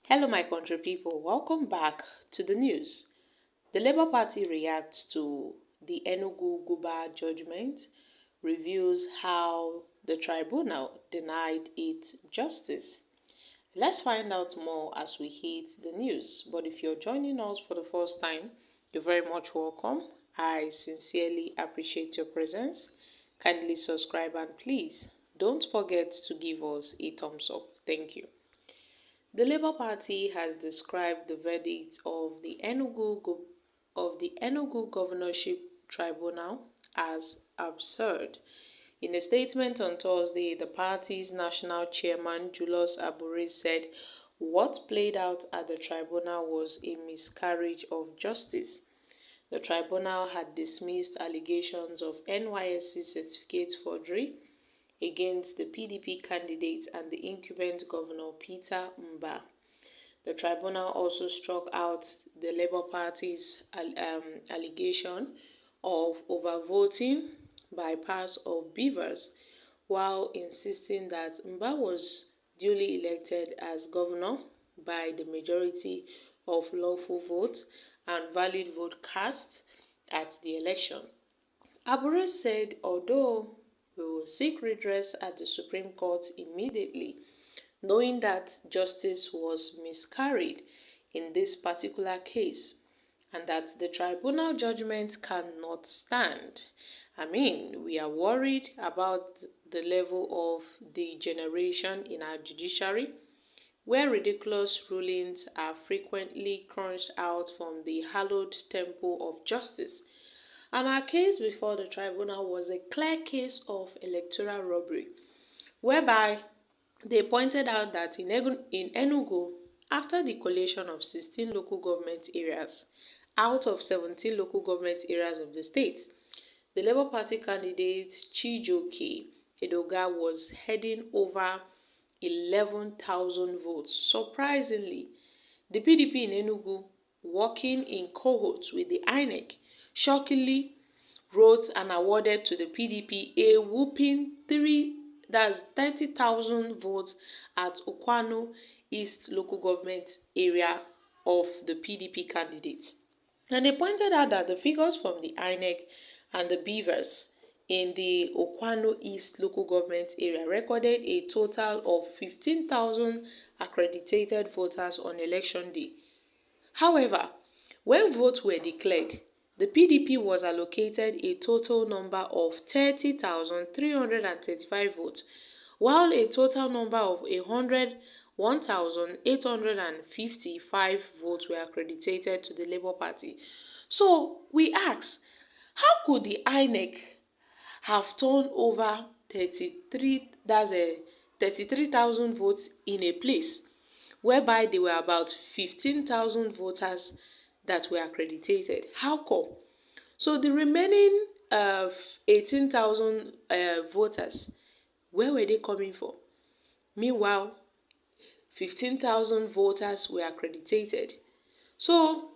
Hello my country people, welcome back to the news. The Labour Party reacts to the Enugu Guba judgment, reveals how the tribunal denied it justice. Let's find out more as we hit the news. But if you're joining us for the first time, you're very much welcome. I sincerely appreciate your presence. Kindly subscribe and please don't forget to give us a thumbs up. Thank you. The Labour Party has described the verdict of the Enugu Governorship Tribunal as absurd. In a statement on Thursday, the party's national chairman, Julius Abure, said what played out at the tribunal was a miscarriage of justice. The tribunal had dismissed allegations of NYSC certificate forgery against the PDP candidate and the incumbent governor Peter Mba. The tribunal also struck out the Labour Party's allegation of overvoting by parts of beavers, while insisting that Mba was duly elected as governor by the majority of lawful votes and valid vote cast at the election. Abure said although we will seek redress at the Supreme Court immediately, knowing that justice was miscarried in this particular case and that the tribunal judgment cannot stand. We are worried about the level of degeneration in our judiciary, where ridiculous rulings are frequently crunched out from the hallowed temple of justice. And our case before the tribunal was a clear case of electoral robbery, whereby they pointed out that in Enugu, after the collation of 16 local government areas out of 17 local government areas of the state, the Labour Party candidate Chijioke Edoga was heading over 11,000 votes. Surprisingly, the PDP in Enugu, working in cohorts with the INEC, shockingly wrote and awarded to the PDP a whopping 30,000 votes at Okwano East local government area of the PDP candidate. And they pointed out that the figures from the INEC and the beavers in the Okwano East local government area recorded a total of 15,000 accredited voters on election day. However, when votes were declared, the PDP was allocated a total number of 30,335 votes, while a total number of 1,855 votes were accredited to the Labour Party. So we ask, how could the INEC have turned over 33,000 votes in a place whereby there were about 15,000 voters that were accredited? How come? So the remaining 18,000 voters, where were they coming from? Meanwhile, 15,000 voters were accredited. So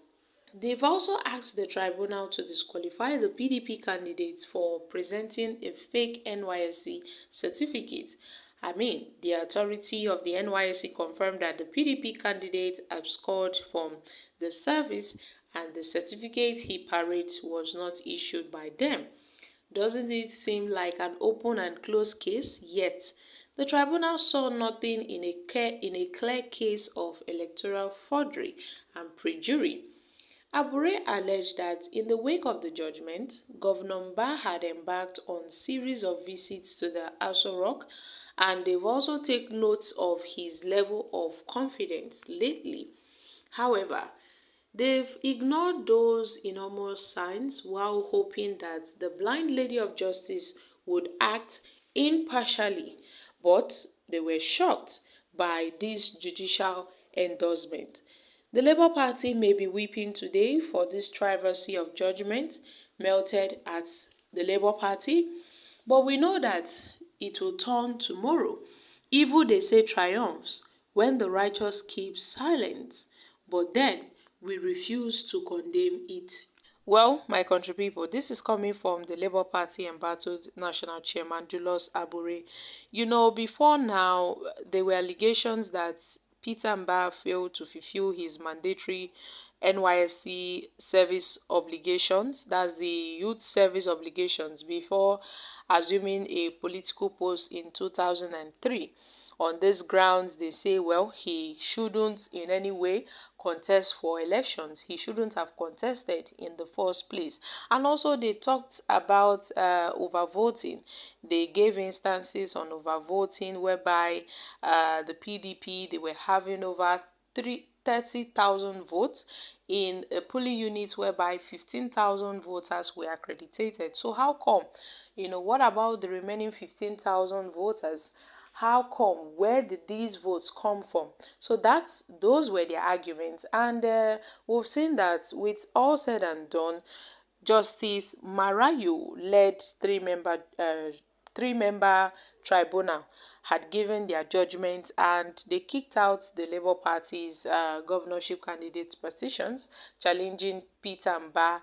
they've also asked the tribunal to disqualify the PDP candidates for presenting a fake NYSC certificate. The authority of the NYSC confirmed that the PDP candidate absconded from the service and the certificate he parried was not issued by them. Doesn't it seem like an open and closed case? Yet, the tribunal saw nothing in a clear case of electoral forgery and perjury. Abure alleged that in the wake of the judgment, Governor Mba had embarked on a series of visits to the Aso Rock, and they've also taken notes of his level of confidence lately. However, they've ignored those enormous signs while hoping that the blind lady of justice would act impartially, but they were shocked by this judicial endorsement. The Labour Party may be weeping today for this travesty of judgment melted at the Labour Party, but we know that it will turn tomorrow. Evil, they say, triumphs when the righteous keep silent, but then we refuse to condemn it. Well, my country people, this is coming from the Labour Party embattled national chairman Julius Abure. Before now, there were allegations that Peter Mbah failed to fulfill his mandatory NYSC service obligations, that's the youth service obligations, before assuming a political post in 2003. On these grounds, they say, well, he shouldn't in any way contest for elections. He shouldn't have contested in the first place. And also, they talked about overvoting. They gave instances on overvoting whereby the PDP, they were having over 30,000 votes in a polling unit whereby 15,000 voters were accredited. So how come? What about the remaining 15,000 voters? How come? Where did these votes come from? So those were their arguments. And we've seen that with all said and done, Justice Marayu led three-member tribunal had given their judgment, and they kicked out the Labour Party's governorship candidate petitions challenging Peter Mbah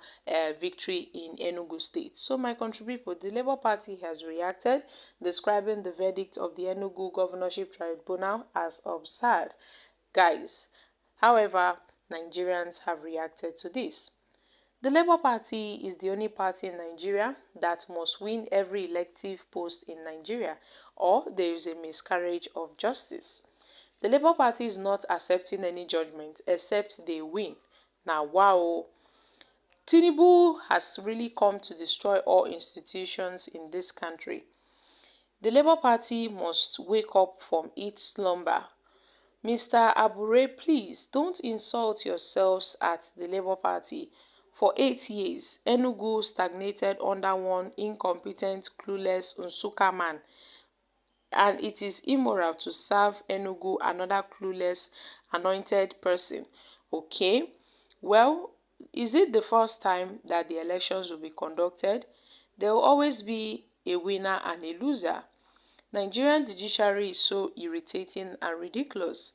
victory in Enugu State. So my country people, the Labour Party has reacted, describing the verdict of the Enugu governorship tribunal as absurd. Guys, however, Nigerians have reacted to this. The Labour Party is the only party in Nigeria that must win every elective post in Nigeria, or there is a miscarriage of justice. The Labour Party is not accepting any judgment except they win. Now, wow! Tinubu has really come to destroy all institutions in this country. The Labour Party must wake up from its slumber. Mr. Abure, please don't insult yourselves at the Labour Party. For 8 years, Enugu stagnated under one incompetent, clueless Nsukka man, and it is immoral to serve Enugu another clueless, anointed person. Okay, well, is it the first time that the elections will be conducted? There will always be a winner and a loser. Nigerian judiciary is so irritating and ridiculous.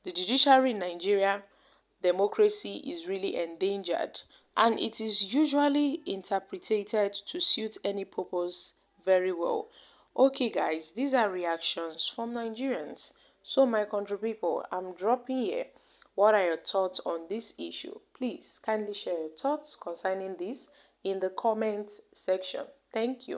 The judiciary in Nigeria, democracy is really endangered, and it is usually interpreted to suit any purpose very well. Okay guys, these are reactions from Nigerians. So my country people, I'm dropping here. What are your thoughts on this issue? Please kindly share your thoughts concerning this in the comment section. Thank you.